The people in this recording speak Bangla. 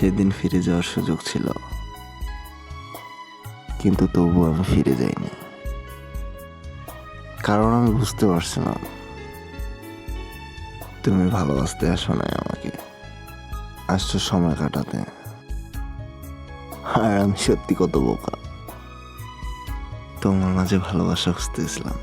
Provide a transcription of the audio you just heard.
সেদিন ফিরে যাওয়ার সুযোগ ছিল, কিন্তু তবুও আমি ফিরে যাইনি, কারণ আমি বুঝতে পারছিলাম তুমি ভালোবাসতে আসো নাই আমাকে, আসছো সময় কাটাতে। আর আমি সত্যি কত বোকা, তোমার মাঝে ভালোবাসা খুঁজতেছিলাম।